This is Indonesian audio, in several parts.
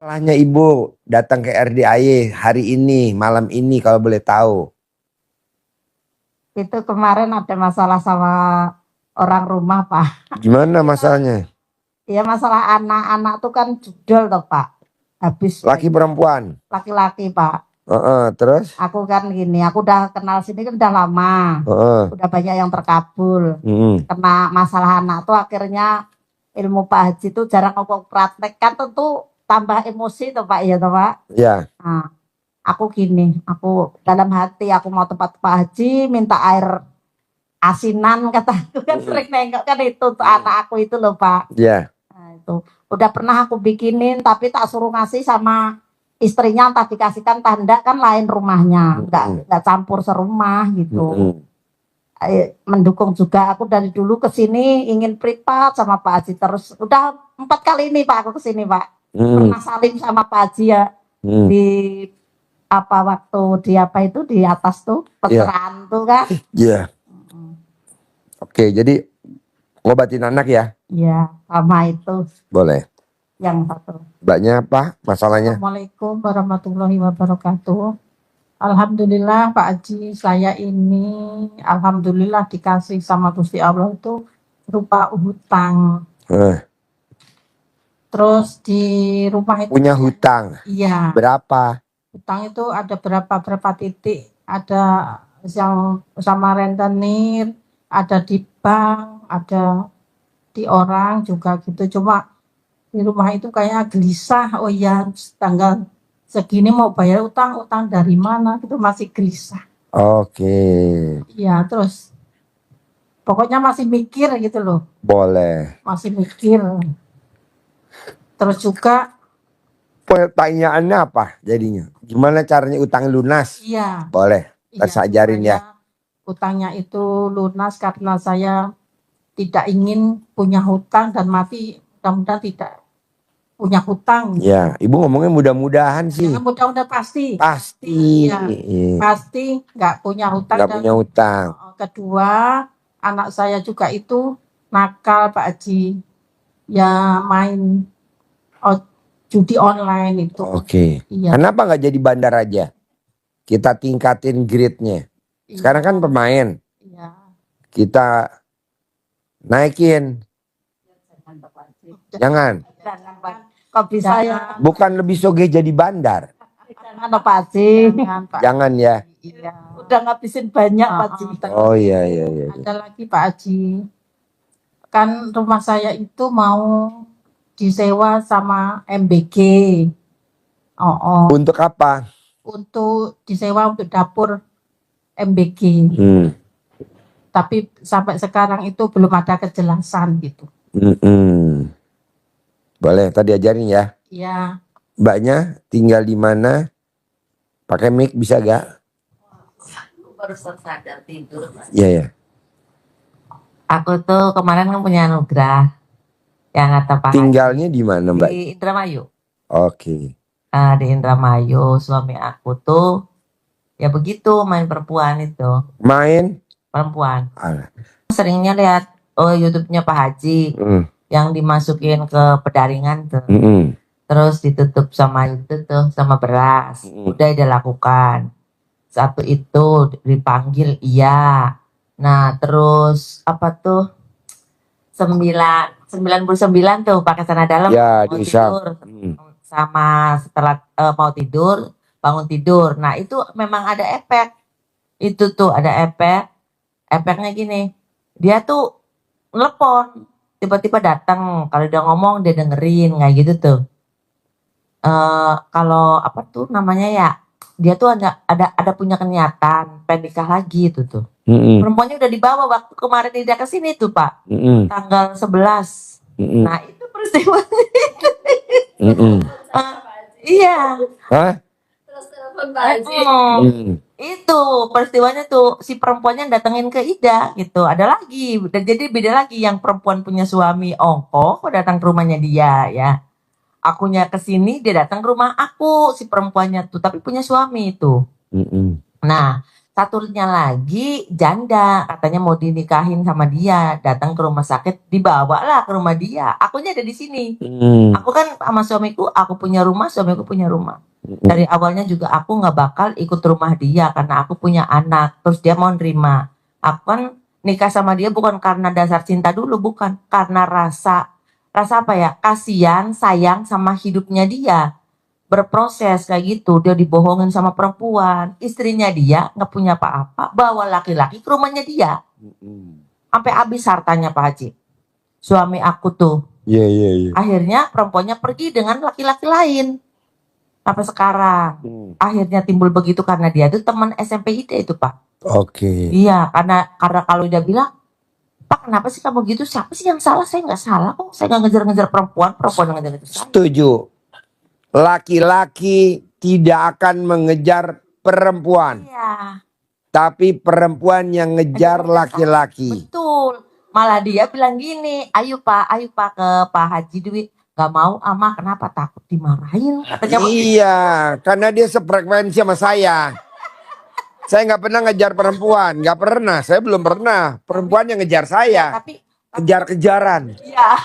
Salahnya ibu datang ke RDAY hari ini, malam ini kalau boleh tahu. Itu kemarin ada masalah sama orang rumah, Pak. Gimana masalahnya? Ya masalah anak-anak tuh kan judul toh, Pak. Habis Laki perempuan? laki-laki, Pak. Terus? Aku kan gini, aku udah kenal sini kan udah lama. Udah banyak yang terkabul. Kena masalah anak tuh akhirnya ilmu Pak Haji tuh jarang aku praktekkan, tentu tambah emosi tuh Pak, ya toh Pak. Ya. Nah, aku gini, aku dalam hati aku mau tempat Pak Haji minta air asinan, kataku kan sering nengok kan itu untuk anak aku itu loh Pak. Ya. Nah, itu udah pernah aku bikinin tapi tak suruh ngasih sama istrinya, entah dikasihkan tanda kan lain rumahnya, nggak campur serumah gitu. Mendukung juga, aku dari dulu kesini ingin privat sama Pak Haji terus, udah 4 kali ini Pak aku kesini Pak. Pernah salim sama Pak Haji ya di apa waktu di apa itu di atas tuh pencerahan tuh kan. Iya. Oke, jadi ngobatin anak ya? Iya, sama itu. Boleh. Yang satu. Mbaknya apa masalahnya? Assalamualaikum warahmatullahi wabarakatuh. Alhamdulillah Pak Haji, saya ini alhamdulillah dikasih sama Gusti Allah itu berupa hutang. Terus di rumah itu punya hutang? Iya. Berapa? Hutang itu ada berapa titik, ada yang sama rentenir, ada di bank, ada di orang juga gitu. Cuma di rumah itu kayak gelisah, oh ya tanggal segini mau bayar utang dari mana, itu masih gelisah. Oke. Iya, terus pokoknya masih mikir gitu loh. Boleh. Masih mikir. Terus juga pertanyaannya apa jadinya? Gimana caranya utang lunas? Iya. Boleh. Saya ajarin ya. Utangnya itu lunas karena saya tidak ingin punya hutang dan mati, mudah-mudahan tidak punya hutang. Ya, ibu ngomongnya mudah-mudahan sih. Ya, mudah-mudahan pasti. Pasti. Ya, pasti nggak punya hutang. Nggak punya hutang. Kedua, anak saya juga itu nakal Pak Haji. Ya main judi online itu. Oke. Iya. Kenapa nggak jadi bandar aja? Kita tingkatin grade-nya. Sekarang kan pemain. Iya. Kita naikin. Jangan. Kok bisa ya? Bukan lebih soge jadi bandar. Jangan Pak Haji. Jangan ya. Iya. Udah ngabisin banyak Pak Haji. Oh iya. Ada lagi Pak Haji. Kan rumah saya itu mau disewa sama MBG. Untuk apa? Untuk disewa untuk dapur MBG. Tapi sampai sekarang itu belum ada kejelasan gitu. Boleh, tadi ajarin ya. Iya. Mbaknya tinggal di mana? Pakai mic bisa gak? Baru sadar tidur. Iya. Aku tuh kemarin kan punya anugerah yang kata Pak. Tinggalnya di mana Mbak? Di Indramayu. Oke. Di Indramayu, suami aku tuh ya begitu, main perempuan itu. Main? Perempuan. Seringnya lihat YouTube-nya Pak Haji yang dimasukin ke pedaringan tuh. Terus ditutup sama itu tuh sama beras. Udah dia lakukan. Satu itu dipanggil iya. Nah terus apa tuh 99 tuh pakai celana dalam ya, mau tidur sama setelah mau tidur bangun tidur. Nah itu memang ada efek itu tuh, ada efeknya gini, dia tuh telepon tiba-tiba datang, kalau dia ngomong dia dengerin kayak gitu tuh. Kalau apa tuh namanya ya, dia tuh ada punya kenyataan pengen nikah lagi itu tuh. Perempuannya udah dibawa waktu kemarin dia kesini tuh Pak, tanggal 11. Nah itu peristiwa. Iya. Terus telepon Pak Haji. Itu peristiwanya tuh si perempuannya datengin ke Ida gitu. Ada lagi, dan jadi beda lagi, yang perempuan punya suami ongkoh datang ke rumahnya dia ya. Akunya kesini, dia datang ke rumah aku si perempuannya tuh, tapi punya suami itu. Nah Satunya lagi janda, katanya mau dinikahin sama dia, datang ke rumah sakit, dibawalah ke rumah dia. Akunya ada di sini. Aku kan sama suamiku, aku punya rumah, suamiku punya rumah. Dari awalnya juga aku nggak bakal ikut rumah dia karena aku punya anak, terus dia mau nerima. Aku kan nikah sama dia bukan karena dasar cinta dulu, bukan karena rasa apa ya, kasihan, sayang sama hidupnya dia. Berproses kayak gitu, dia dibohongin sama perempuan, istrinya dia nggak punya apa-apa, bawa laki-laki ke rumahnya dia, sampai habis hartanya Pak Haji. Suami aku tuh, akhirnya perempuannya pergi dengan laki-laki lain, sampai sekarang. Akhirnya timbul begitu karena dia tuh teman SMP ide itu Pak. Oke. Iya, karena kalau dia bilang, Pak kenapa sih kamu gitu? Siapa sih yang salah? Saya nggak salah kok. Saya nggak ngejar-ngejar perempuan yang ngejar itu saya. Setuju. Laki-laki tidak akan mengejar perempuan, Iya. tapi perempuan yang ngejar laki-laki. Betul. Malah dia bilang gini, ayo Pak ke Pak Haji Dwi. Gak mau ama, kenapa? Takut dimarahin. Katanya Iya, karena dia sefrekuensi sama saya. Saya nggak pernah ngejar perempuan, nggak pernah. Saya belum pernah. Perempuan yang ngejar saya, tapi kejar-kejaran. iya.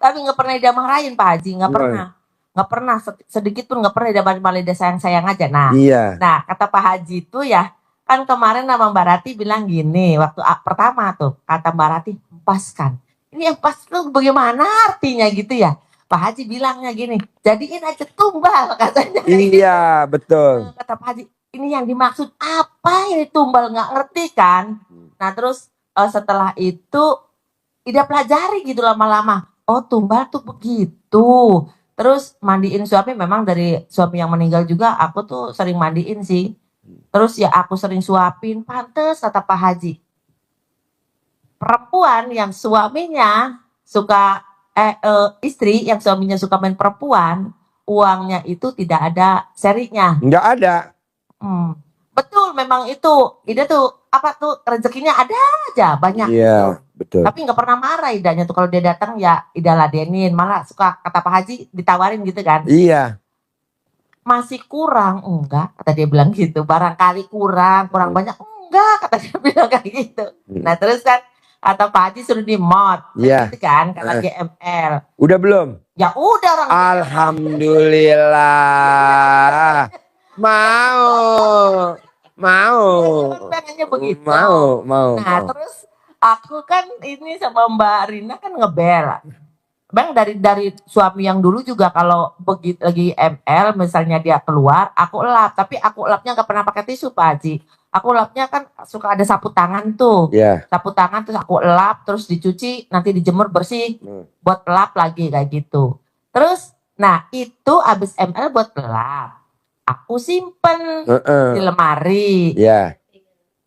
Tapi nggak pernah dia marahin Pak Haji, nggak pernah. Nggak pernah sedikit pun nggak pernah dia malah dia sayang-sayang aja. Nah, nah kata Pak Haji itu ya, kan kemarin sama Mbak Rati bilang gini, waktu pertama tuh, kata Mbak Rati, empaskan. Ini empas tuh bagaimana artinya gitu ya? Pak Haji bilangnya gini, jadiin aja tumbal katanya. Iya, betul. Kata Pak Haji, ini yang dimaksud apa ini tumbal, nggak ngerti kan? Nah terus setelah itu, Ida pelajari gitu lama-lama. Oh tumbal tuh begitu. Terus mandiin suami, memang dari suami yang meninggal juga aku tuh sering mandiin sih. Terus ya aku sering suapin, pantes kata Pak Haji. Perempuan yang suaminya suka, istri yang suaminya suka main perempuan, uangnya itu tidak ada serinya. Nggak ada. Betul, memang itu. Ida tuh, apa tuh, rezekinya ada aja, banyak. Iya, betul. Tapi nggak pernah marah Idanya tuh, kalau dia datang ya Ida ladenin, malah suka kata Pak Haji ditawarin gitu kan. Iya. Masih kurang, enggak, kata dia bilang gitu. Barangkali kurang banyak, enggak, kata dia bilang kayak gitu. Nah terus kan kata Pak Haji suruh di mod, gitu kan, kata GML. Udah belum? Ya udah orang. Alhamdulillah. Mau. Pengennya begitu. Mau. Nah terus aku kan ini sama Mbak Rina kan ngebel. Bang dari suami yang dulu juga kalau begitu lagi ML misalnya dia keluar, aku elap, tapi aku elapnya nggak pernah pakai tisu Pak Haji. Aku elapnya kan suka ada sapu tangan tuh. Sapu tangan terus aku elap, terus dicuci, nanti dijemur bersih, buat elap lagi kayak gitu. Terus, nah itu abis ML buat elap, aku simpen di lemari.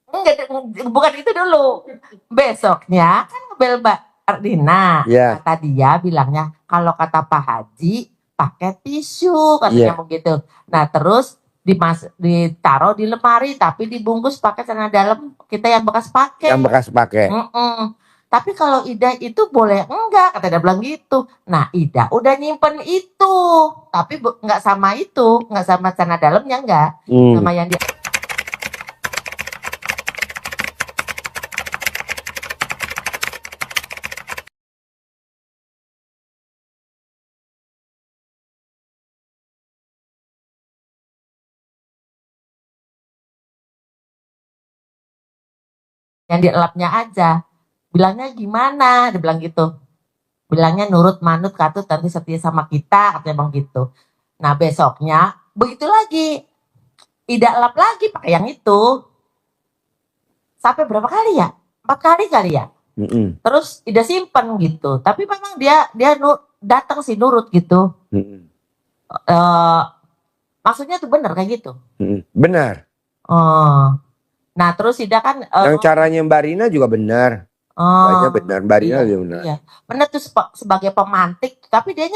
Enggak, bukan itu dulu. Besoknya kan ngebel Mbak Ardina, kata dia bilangnya kalau kata Pak Haji pakai tisu katanya begitu. Nah terus ditaruh di lemari tapi dibungkus pakai celana dalam kita yang bekas pakai. Tapi kalau Ida itu boleh enggak, kata dia bilang gitu. Nah Ida udah nyimpen itu, tapi nggak sama itu, nggak sama celana dalamnya enggak, sama yang dia. Yang dielapnya aja, bilangnya gimana, dia bilang gitu, bilangnya nurut manut katut nanti setia sama kita, katanya bang gitu. Nah besoknya begitu lagi, Ida elap lagi pakai yang itu, sampai berapa kali ya, 4 kali kali ya. Terus Ida simpen gitu, tapi memang dia datang sih nurut gitu. Maksudnya tuh benar kayak gitu. Benar. Nah terus Ida kan yang caranya Mbak Rina juga benar. Benar, Mbak Rina juga benar. Iya. Benar tuh sebagai pemantik, tapi dia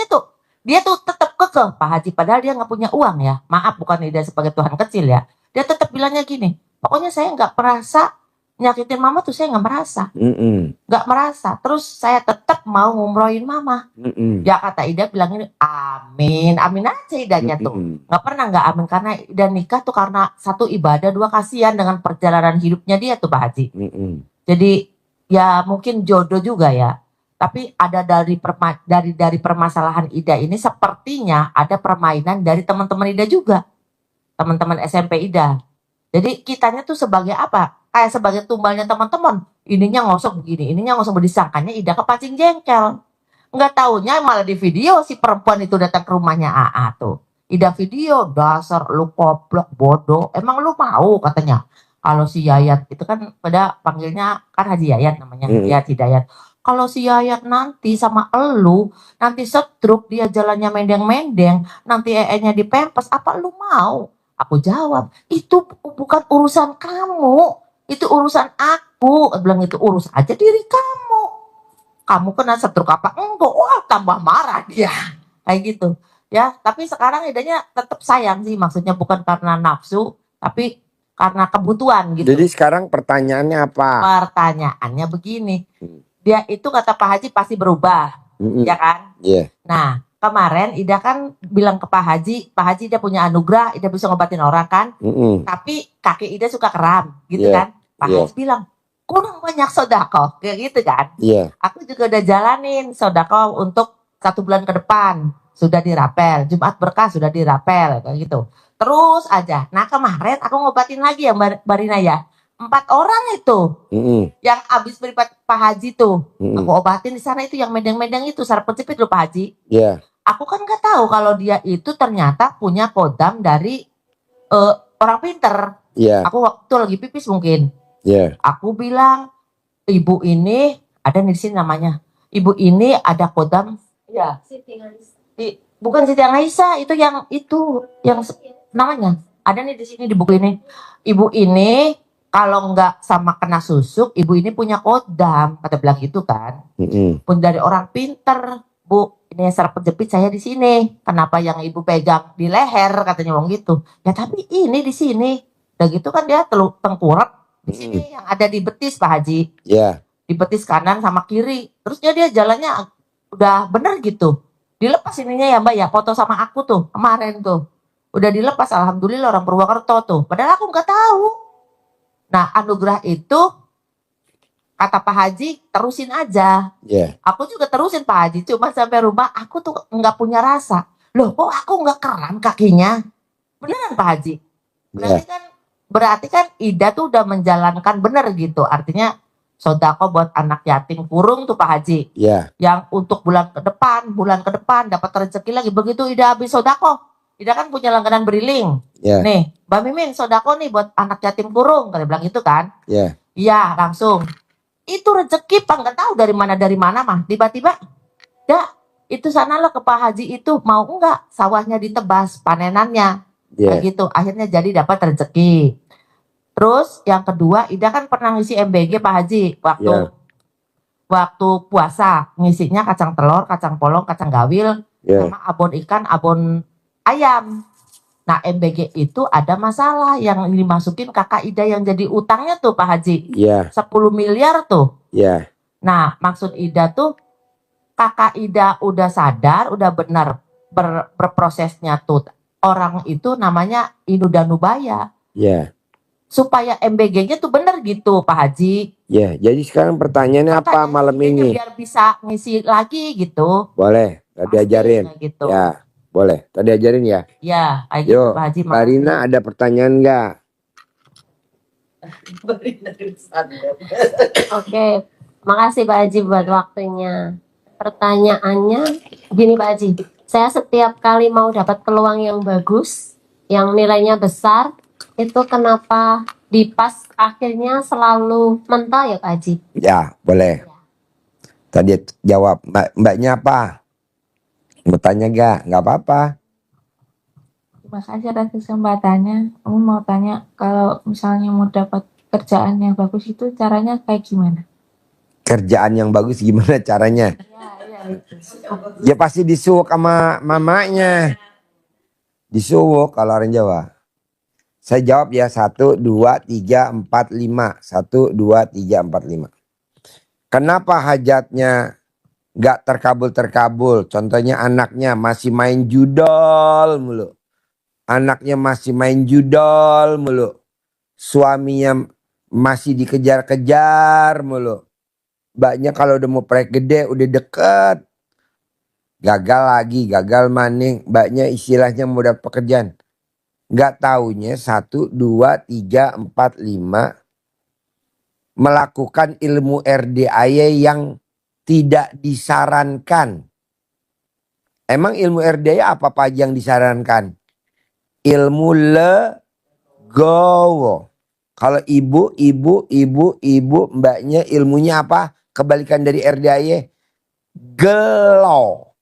tuh tetap kekeh Pak Haji, padahal dia nggak punya uang ya. Maaf, bukan Ida sebagai Tuhan kecil ya. Dia tetap bilangnya gini, pokoknya saya nggak merasa nyakitin mama tuh saya nggak merasa. Nggak merasa. Terus saya tetap mau ngumrohin mama. Ya kata Ida bilang ini amin. Amin aja Idanya tuh. Nggak pernah nggak amin. Karena Ida nikah tuh karena satu ibadah, dua kasihan dengan perjalanan hidupnya dia tuh Pak Haji. Jadi ya mungkin jodoh juga ya. Tapi ada dari permasalahan Ida ini sepertinya ada permainan dari teman-teman Ida juga. Teman-teman SMP Ida. Jadi kitanya tuh sebagai apa? Kayak sebagai tumbalnya teman-teman. Ininya ngosok begini, ininya ngosok disangkanya Ida kepancing jengkel. Nggak taunya malah di video si perempuan itu datang ke rumahnya AA tuh. Ida video, dasar lu koplok bodoh. Emang lu mau katanya. Kalau si Yayat itu kan pada panggilnya kan Haji Yayat namanya, Yayat Hidayat. Kalau si Yayat nanti sama elu, nanti stroke dia jalannya mendeng-mendeng, nanti nya dipempes, apa lu mau? Aku jawab, itu bukan urusan kamu, itu urusan aku. Aku bilang itu urus aja diri kamu. Kamu kena stroke apa? Enggak, wah tambah marah dia. Kayak gitu. Ya, tapi sekarang Idanya tetap sayang sih, maksudnya bukan karena nafsu, tapi karena kebutuhan gitu. Jadi sekarang pertanyaannya apa? Pertanyaannya begini. Dia itu kata Pak Haji pasti berubah. Ya kan? Iya. Nah, kemarin Ida kan bilang ke Pak Haji dia punya anugerah, Ida bisa ngobatin orang kan. Tapi kaki Ida suka kram, gitu kan. Pak Haji bilang, kurang banyak sodako, kayak gitu kan. Aku juga udah jalanin sodako untuk 1 bulan ke depan. Sudah dirapel, Jumat berkah sudah dirapel, kayak gitu. Terus aja. Nah kemarin aku ngobatin lagi ya Mbak Rina ya. 4 orang itu yang abis beri Pak Haji tuh, aku obatin di sana itu yang medeng-medeng itu sarap penjepit loh Pak Haji. Aku kan nggak tahu kalau dia itu ternyata punya kodam dari orang pinter. Aku waktu lagi pipis mungkin. Aku bilang ibu ini ada di sini namanya. Ibu ini ada kodam. Ya. Bukan Siti Aisyah itu yang namanya ada nih di sini di buku ini. Ibu ini kalau nggak sama kena susuk, ibu ini punya kodam, kata bilang gitu kan. Pun dari orang pinter, Bu, ini sarap penjepit saya di sini. Kenapa yang ibu pegang di leher, katanya wong gitu. Ya tapi ini di sini. Udah gitu kan dia tengkurap di sini yang ada di betis Pak Haji. Di betis kanan sama kiri. Terusnya dia jalannya udah bener gitu. Dilepas ininya ya Mbak ya, foto sama aku tuh kemarin tuh. Udah dilepas, alhamdulillah orang Purwokerto tuh. Padahal aku nggak tahu. Nah anugerah itu kata Pak Haji terusin aja. Aku juga terusin Pak Haji. Cuma sampai rumah aku tuh nggak punya rasa. Loh kok aku nggak kram kakinya? Beneran Pak Haji. Berarti kan Ida tuh udah menjalankan bener gitu. Artinya sodako buat anak yatim kurung tuh Pak Haji. Yang untuk bulan ke depan dapat rezeki lagi. Begitu Ida habis sodako. Ida kan punya langganan beriling. Nih, Mbak Mimin sodako nih buat anak yatim kurung. Kalian bilang gitu kan? Iya, langsung. Itu rezeki Pak, nggak tahu dari mana mah. Tiba-tiba, itu sanalah ke Pak Haji itu mau enggak sawahnya ditebas panenannya. Kayak gitu. Akhirnya jadi dapat rezeki. Terus yang kedua, Ida kan pernah ngisi MBG Pak Haji waktu puasa, ngisinya kacang telur, kacang polong, kacang gawil, sama abon ikan, abon ayam. Nah MBG itu ada masalah yang dimasukin kakak Ida yang jadi utangnya tuh Pak Haji. 10 miliar tuh. Nah maksud Ida tuh kakak Ida udah sadar, udah benar berprosesnya tuh. Orang itu namanya Inu Danubaya. Supaya MBG-nya tuh bener gitu Pak Haji. Jadi sekarang pertanyaannya apa malam ini? Biar bisa ngisi lagi gitu. Boleh, tadi ajarin. Gitu. Ya, boleh. Tadi ajarin ya. Ya, gitu Pak Haji. Mbak Rina ada pertanyaan nggak? Oke, makasih Pak Haji buat waktunya. Pertanyaannya gini Pak Haji, saya setiap kali mau dapat peluang yang bagus, yang nilainya besar, itu kenapa di pas akhirnya selalu mental ya Pak Haji? Ya, boleh. Tadi jawab mbaknya apa? Mau tanya gak? Nggak apa-apa. Terima kasih atas kesempatannya. Aku mau tanya kalau misalnya mau dapat kerjaan yang bagus itu caranya kayak gimana? Kerjaan yang bagus gimana caranya? Ya pasti disuwuk sama mamanya. Disuwuk kalau orang Jawa. Saya jawab ya 1, 2, 3, 4, 5. 1, 2, 3, 4, 5. Kenapa hajatnya gak terkabul-terkabul? Contohnya anaknya masih main judol mulu. Anaknya masih main judol mulu. Suaminya masih dikejar-kejar mulu. Mbaknya kalau udah mau proyek gede udah deket. Gagal lagi, gagal maning. Mbaknya istilahnya mau dapat pekerjaan. Gak taunya 1, 2, 3, 4, 5 melakukan ilmu RDAY yang tidak disarankan. Emang ilmu RDAY apa aja yang disarankan? Ilmu legowo. Kalau ibu, mbaknya ilmunya apa? Kebalikan dari RDAY. Gelo.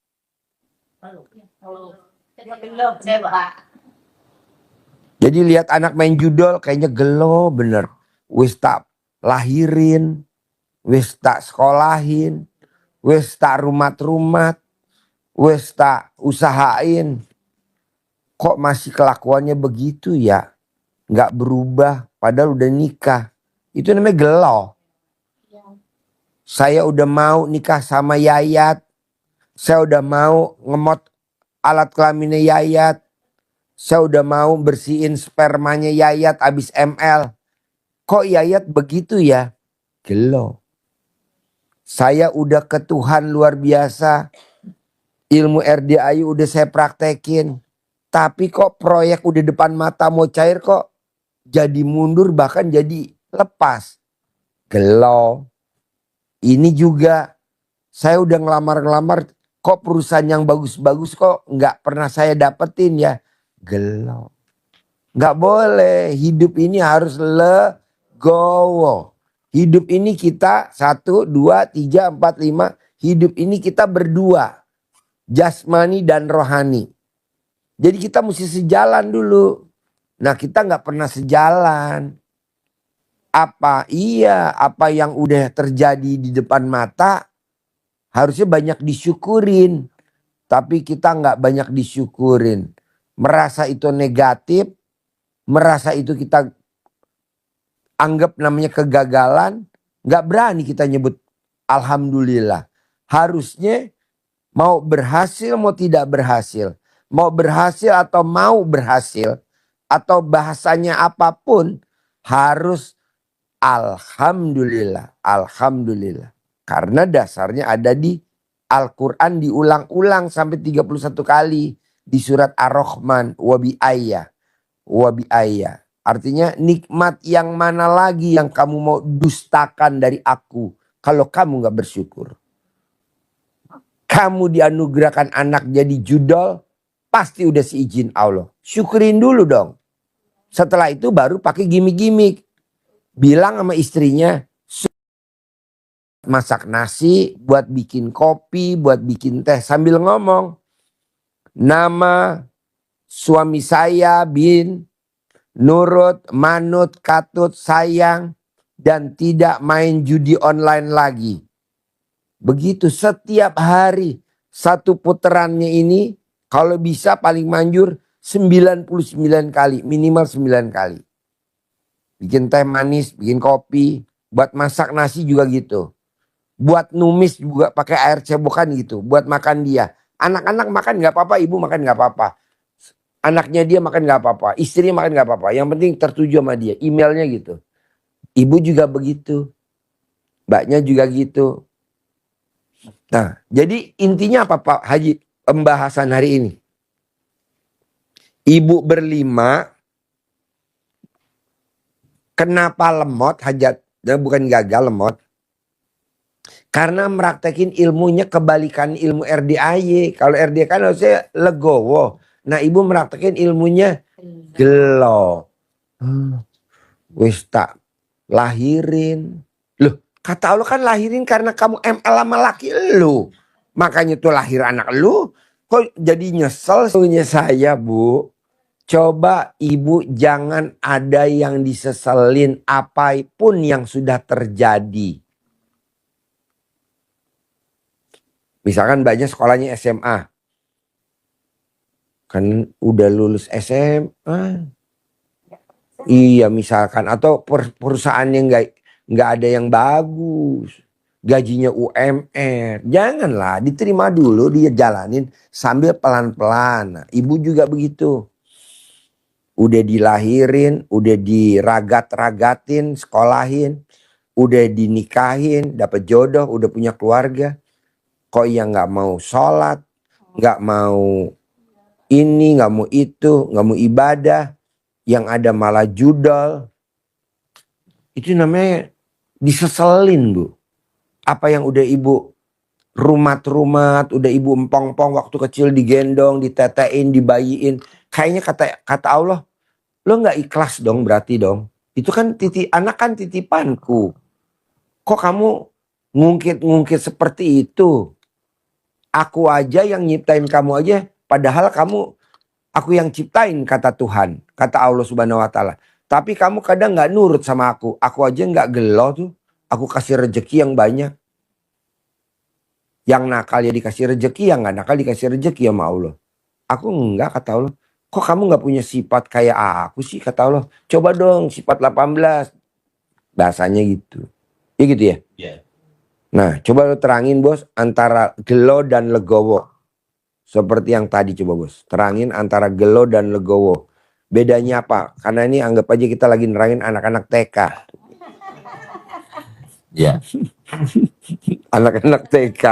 Jadi lihat anak main judol kayaknya gelo bener. Wis tak lahirin, wis tak sekolahin, wis tak rumat-rumat, wis tak usahain. Kok masih kelakuannya begitu ya? Nggak berubah padahal udah nikah. Itu namanya gelo. Saya udah mau nikah sama Yayat. Saya udah mau ngemot alat kelaminnya Yayat. Saya udah mau bersihin spermanya Yayat abis ML. Kok Yayat begitu ya? Gelo. Saya udah ke Tuhan luar biasa. Ilmu RDAY udah saya praktekin. Tapi kok proyek udah depan mata mau cair kok jadi mundur bahkan jadi lepas. Gelo. Ini juga saya udah ngelamar-ngelamar kok perusahaan yang bagus-bagus kok nggak pernah saya dapetin ya. Gelo. Nggak boleh. Hidup ini harus legowo. Hidup ini kita 1, 2, 3, 4, 5. Hidup ini kita berdua. Jasmani dan rohani. Jadi kita mesti sejalan dulu. Nah kita nggak pernah sejalan. Apa iya apa yang udah terjadi di depan mata harusnya banyak disyukurin. Tapi kita nggak banyak disyukurin. Merasa itu negatif. Merasa itu kita anggap namanya kegagalan. Nggak berani kita nyebut alhamdulillah. Harusnya mau berhasil mau tidak berhasil. Mau berhasil atau mau berhasil. Atau bahasanya apapun. Harus alhamdulillah. Alhamdulillah. Karena dasarnya ada di Al-Quran diulang-ulang sampai 31 kali. Di surat Ar-Rahman. Wabi ayah. Wabi ayah. Artinya nikmat yang mana lagi yang kamu mau dustakan dari aku. Kalau kamu gak bersyukur. Kamu dianugerahkan anak jadi judol. Pasti udah seizin Allah. Syukurin dulu dong. Setelah itu baru pakai gimmick-gimmick. Bilang sama istrinya. Masak nasi. Buat bikin kopi. Buat bikin teh. Sambil ngomong. Nama suami saya bin. Nurut, manut, katut, sayang. Dan tidak main judi online lagi. Begitu setiap hari. Satu putarannya ini. Kalau bisa paling manjur 99 kali. Minimal 9 kali. Bikin teh manis, bikin kopi. Buat masak nasi juga gitu. Buat numis juga pakai air cebokan gitu. Buat makan dia. Anak-anak makan gak apa-apa, ibu makan gak apa-apa. Anaknya dia makan gak apa-apa. Istrinya makan gak apa-apa. Yang penting tertuju sama dia. Emailnya gitu. Ibu juga begitu. Mbaknya juga gitu. Nah, jadi intinya apa Pak Haji? Pembahasan hari ini. Ibu berlima. Kenapa lemot hajat? Bukan gagal lemot. Karena meraktekin ilmunya kebalikan ilmu RDAY. Kalau RDAY kan harusnya legowo. Nah ibu meraktekin ilmunya gelo. Wis tak lahirin. Loh kata Allah kan lahirin karena kamu ML sama laki lu. Makanya tuh lahir anak lu. Kok jadi nyesel soalnya saya bu. Coba ibu jangan ada yang diseselin apapun yang sudah terjadi. Misalkan banyak sekolahnya SMA. Kan udah lulus SMA. Iya misalkan atau perusahaannya nggak ada yang bagus, gajinya UMR, janganlah diterima dulu dia jalanin sambil pelan-pelan. Nah, ibu juga begitu, udah dilahirin, udah diragat-ragatin, sekolahin, udah dinikahin, dapat jodoh, udah punya keluarga, kok yang nggak mau sholat, nggak mau ini, nggak mau itu, nggak mau ibadah, yang ada malah judol. Itu namanya diseselin, Bu. Apa yang udah ibu rumat-rumat, udah ibu empong-pong waktu kecil digendong, ditetein, dibayiin. Kayaknya kata Allah, lo nggak ikhlas dong berarti dong. Itu kan anak kan titipanku. Kok kamu ngungkit-ngungkit seperti itu? Aku aja yang nyiptain kamu aja, padahal aku yang ciptain kata Tuhan, kata Allah Subhanahu wa taala. Tapi kamu kadang nggak nurut sama aku. Aku aja nggak gelo tuh. Aku kasih rezeki yang banyak. Yang nakal ya dikasih rezeki, yang nggak nakal dikasih rezeki sama Allah. Aku enggak, kata Allah. Kok kamu nggak punya sifat kayak aku sih, kata Allah. Coba dong sifat 18. Bahasanya gitu. Ya gitu ya? Iya. Nah coba lo terangin bos antara gelo dan legowo. Seperti yang tadi coba bos. Terangin antara gelo dan legowo. Bedanya apa? Karena ini anggap aja kita lagi nerangin anak-anak TK. Ya. Anak-anak TK.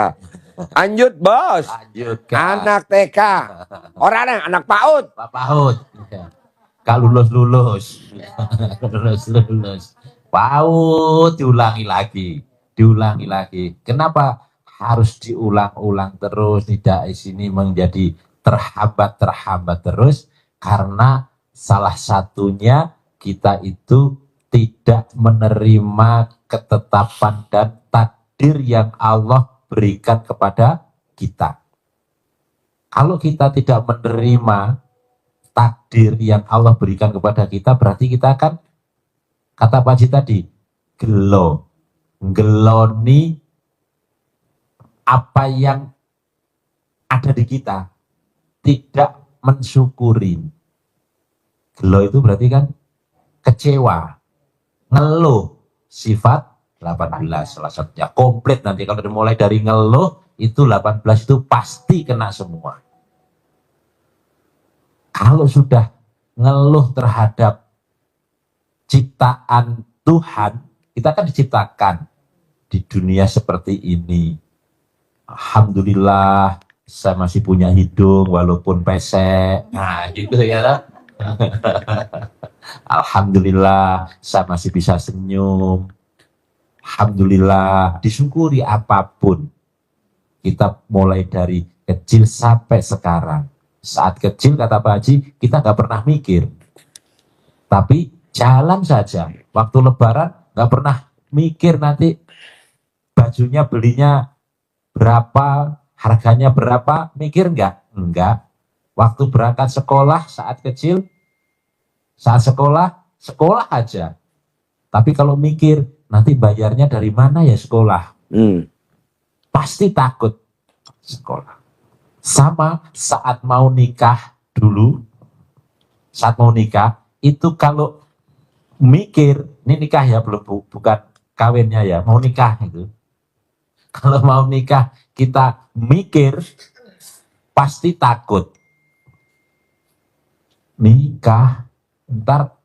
Lanjut bos. Lanjut Kak. Anak TK. Orang anak PAUD. Pak PAUD. Ya. Kak lulus. lulus. PAUD diulangi lagi. Kenapa harus diulang-ulang terus, tidak di sini menjadi terhambat terus? Karena salah satunya kita itu tidak menerima ketetapan dan takdir yang Allah berikan kepada kita. Kalau kita tidak menerima takdir yang Allah berikan kepada kita, berarti kita akan, kata Pak Haji tadi, geloni apa yang ada di kita, tidak mensyukuri. Gelo itu berarti kan kecewa, ngeluh, sifat 18 salah satunya. Komplit nanti kalau dimulai dari ngeluh, itu 18 itu pasti kena semua. Kalau sudah ngeluh terhadap ciptaan Tuhan, kita kan diciptakan di dunia seperti ini. Alhamdulillah saya masih punya hidung walaupun pesek. Nah gitu ya. Alhamdulillah saya masih bisa senyum. Alhamdulillah, disyukuri apapun. Kita mulai dari kecil sampai sekarang. Saat kecil kata Pak Haji, kita gak pernah mikir. Tapi jalan saja. Waktu lebaran gak pernah mikir nanti bajunya belinya berapa, harganya berapa, mikir enggak? Enggak. Waktu berangkat sekolah saat kecil, saat sekolah aja. Tapi kalau mikir, nanti bayarnya dari mana ya sekolah? Pasti takut sekolah. Sama saat mau nikah dulu, saat mau nikah, itu kalau mikir, ini nikah ya, belum bukan kawinnya ya, mau nikah itu. Kalau mau nikah kita mikir, pasti takut. Nikah, ntar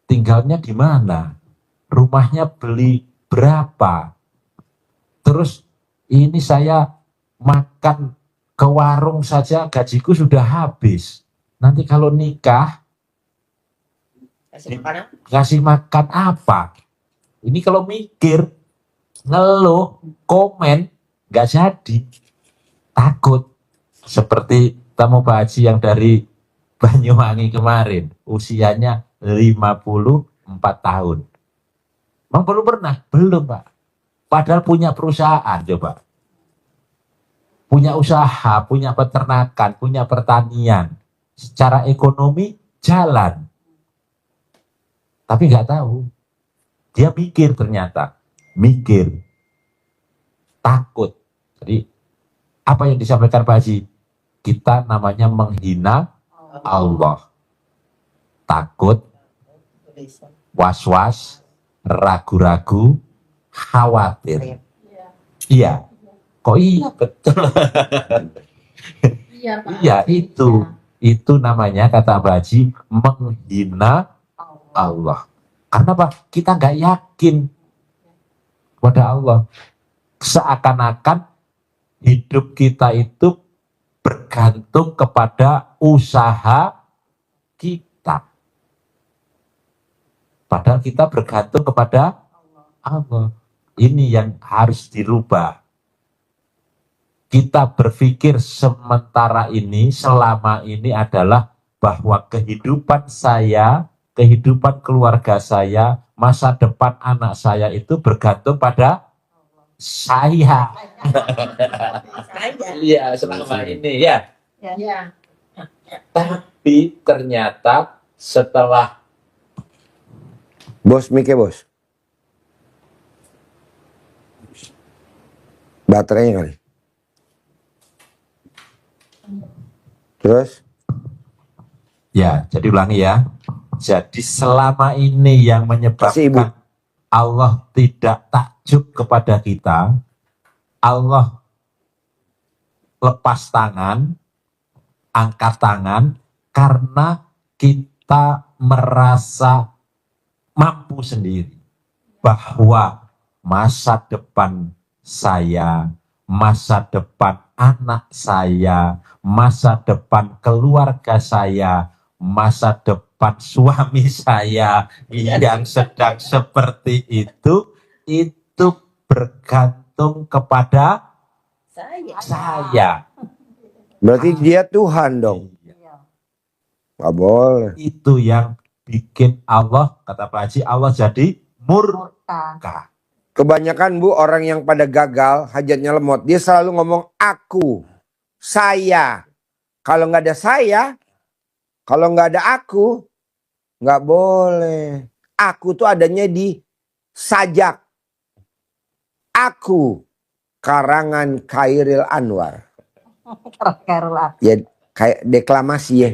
tinggalnya di mana? Rumahnya beli berapa? Terus ini saya makan ke warung saja gajiku sudah habis. Nanti kalau nikah, ngasih makan apa? Ini kalau mikir, ngeluh, komen, gak jadi, takut. Seperti tamu Pak Haji yang dari Banyuwangi kemarin, usianya 54 tahun. Memang belum pernah? Belum Pak. Padahal punya perusahaan coba. Punya usaha, punya peternakan, punya pertanian. Secara ekonomi jalan. Tapi gak tahu. Dia mikir ternyata. Mikir, takut. Jadi apa yang disampaikan Pak Haji, kita namanya menghina Allah, takut was-was, ragu-ragu, khawatir. Iya. Kok iya betul? Iya itu. Itu namanya kata Mbak Haji menghina Allah. Karena apa? Kita nggak yakin kepada Allah. Seakan-akan hidup kita itu bergantung kepada usaha kita. Padahal kita bergantung kepada Allah. Ini yang harus dirubah. Kita berpikir sementara ini, selama ini adalah bahwa kehidupan saya, kehidupan keluarga saya, masa depan anak saya itu bergantung pada saya. Iya, selama ini ya. Tapi ternyata setelah Bos, mic bos. Baterainya kali. Terus? ya, jadi ulangi ya. Jadi selama ini yang Kasih, Ibu. menyebabkan Allah tidak takjub kepada kita, Allah lepas tangan, angkat tangan, karena kita merasa mampu sendiri bahwa masa depan saya, masa depan anak saya, masa depan keluarga saya, masa depan suami saya yang sedang seperti itu bergantung kepada saya. Berarti dia Tuhan dong. Gak boleh. Itu yang bikin Allah, kata Pak Haji, Allah jadi murka. Kebanyakan Bu orang yang pada gagal, hajatnya lemot, dia selalu ngomong aku, saya. Kalau nggak ada saya, kalau nggak ada aku, nggak boleh. Aku tuh adanya di sajak. Aku, karangan Khairil Anwar. Ya kayak deklamasi ya.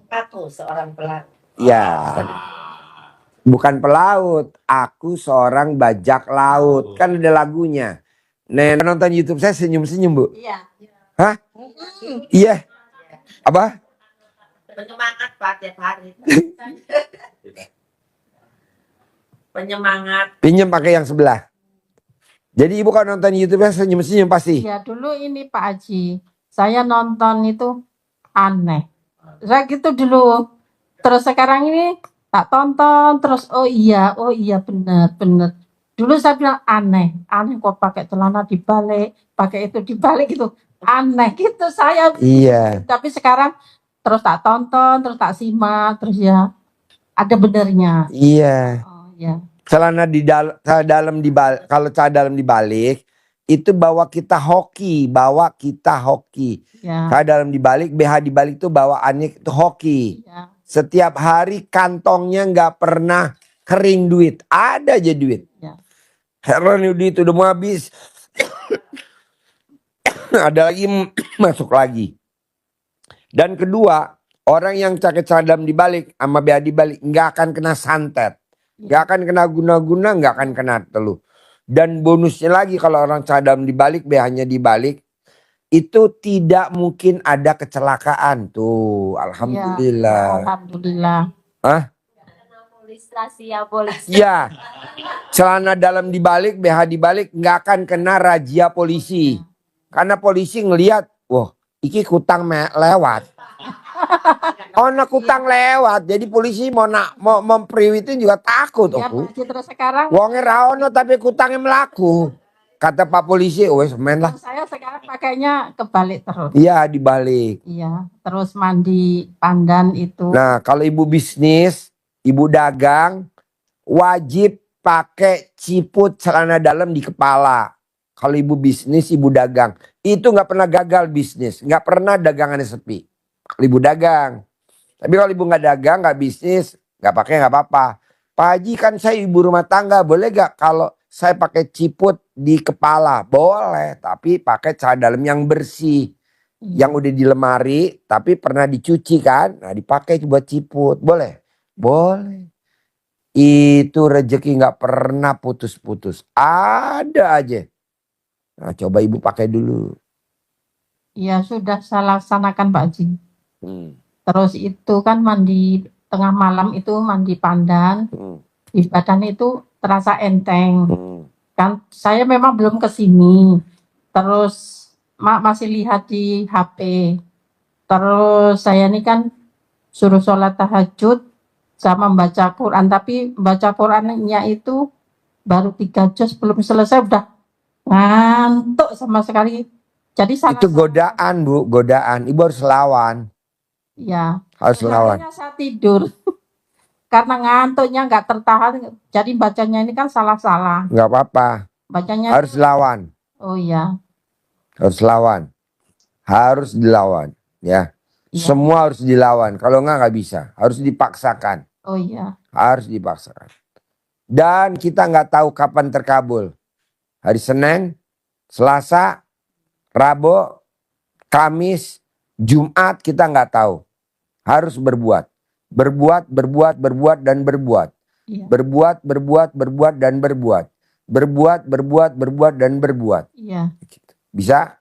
Aku seorang pelaut. Ya. Bukan pelaut, aku seorang bajak laut. Kan ada lagunya. Nah, nonton YouTube saya senyum-senyum, Bu. Iya. Hah? Iya. Apa? Penyemangat Pak tiap hari. Penyemangat. Pinjam pakai yang sebelah. Jadi Ibu kalau nonton YouTube saya senyum-senyum pasti. Ya dulu ini Pak Haji, saya nonton itu aneh. Saya gitu dulu. Terus sekarang ini tak tonton terus oh iya benar. Dulu saya bilang aneh kok pakai celana dibalik, pakai itu dibalik gitu. Aneh gitu saya. Iya. Tapi sekarang terus tak tonton, terus tak simak, terus ya ada benernya. Iya. Oh iya. Celana dalam dibalik, kalau celana dalam dibalik itu bawa kita hoki. Ya. Celana dalam dibalik, BH dibalik itu bawaannya itu hoki. Ya. Setiap hari kantongnya nggak pernah kering duit, ada aja duit. Ya. Heran duit udah mau habis, ada lagi masuk lagi. Dan kedua, orang yang pakai celana dalam dibalik sama BH dibalik nggak akan kena santet, nggak akan kena guna-guna, nggak akan kena teluh. Dan bonusnya lagi kalau orang celana dalam dibalik, BH-nya dibalik, itu tidak mungkin ada kecelakaan tuh. Alhamdulillah. Ya, alhamdulillah. Hah? Polisi. Ya, celana dalam dibalik, BH dibalik nggak akan kena razia polisi. Karena polisi ngelihat, wah, iki kutang lewat. Ono kutang lewat, jadi polisi mau mempriwitin juga takut. Ya, Pak Haji, terus sekarang Wonge ra ono tapi kutangnya melaku. Kata Pak polisi, wes men lah. saya sekarang pakainya kebalik terus. Iya, dibalik. Iya, terus mandi pandan itu. Nah, kalau ibu bisnis, ibu dagang, wajib pakai ciput celana dalam di kepala. Kalau ibu bisnis, ibu dagang, itu nggak pernah gagal bisnis, nggak pernah dagangannya sepi. Kalau ibu dagang, tapi kalau ibu nggak dagang, nggak bisnis, nggak pakai nggak apa-apa. Pak Haji kan saya ibu rumah tangga, boleh nggak kalau saya pakai ciput di kepala? Boleh, tapi pakai celana dalam yang bersih. Yang udah di lemari tapi pernah dicuci kan, nah dipakai buat ciput, boleh? Boleh. Itu rezeki nggak pernah putus-putus. Ada aja. Nah, coba ibu pakai dulu. Ya sudah saya laksanakan Pak Haji. Hmm. Terus itu kan mandi tengah malam itu mandi pandan. Di badan itu terasa enteng. Kan saya memang belum ke sini. Terus masih lihat di HP. Terus saya ini kan suruh sholat tahajud sama membaca Quran. Tapi baca Qurannya itu baru 3 juz belum selesai udah ngantuk sama sekali. Jadi Itu godaan Bu, godaan. Ibu harus lawan. Ya. Harus lawan. Akhirnya saya tidur. Karena ngantuknya nggak tertahan. Jadi bacanya ini kan salah-salah. Nggak apa-apa. Bacanya Harus lawan. oh iya. Harus lawan. Harus dilawan. Ya. Iya. Semua harus dilawan. Kalau nggak bisa. Harus dipaksakan. Oh iya. Harus dipaksakan. Dan kita nggak tahu kapan terkabul. Hari Senin, Selasa, Rabu, Kamis, Jumat kita nggak tahu. Harus berbuat. Berbuat, dan berbuat. Iya. Berbuat, dan berbuat. Berbuat, dan berbuat. Iya. Bisa?